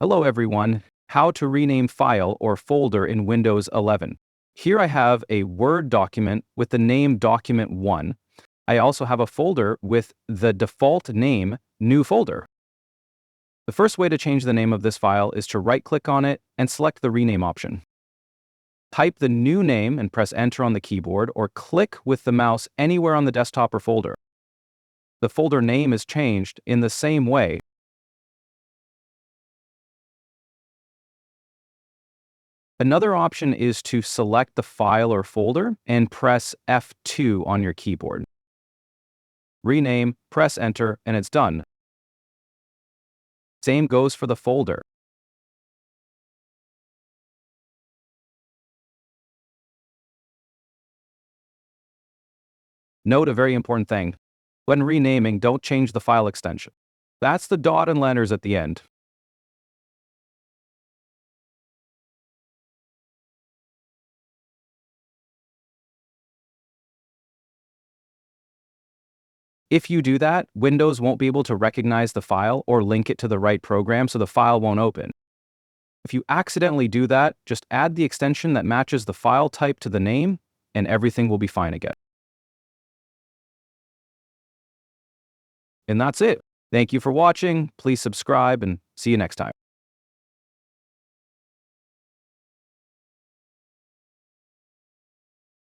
Hello everyone, how to rename file or folder in Windows 11. Here I have a Word document with the name Document 1. I also have a folder with the default name New Folder. The first way to change the name of this file is to right-click on it and select the rename option. Type the new name and press Enter on the keyboard or click with the mouse anywhere on the desktop or folder. The folder name is changed in the same way. Another option is to select the file or folder and press F2 on your keyboard. Rename, press Enter, and it's done. Same goes for the folder. Note a very important thing. When renaming, don't change the file extension. That's the dot and letters at the end. If you do that, Windows won't be able to recognize the file or link it to the right program, so the file won't open. If you accidentally do that, just add the extension that matches the file type to the name, and everything will be fine again. And that's it. Thank you for watching. Please subscribe and see you next time.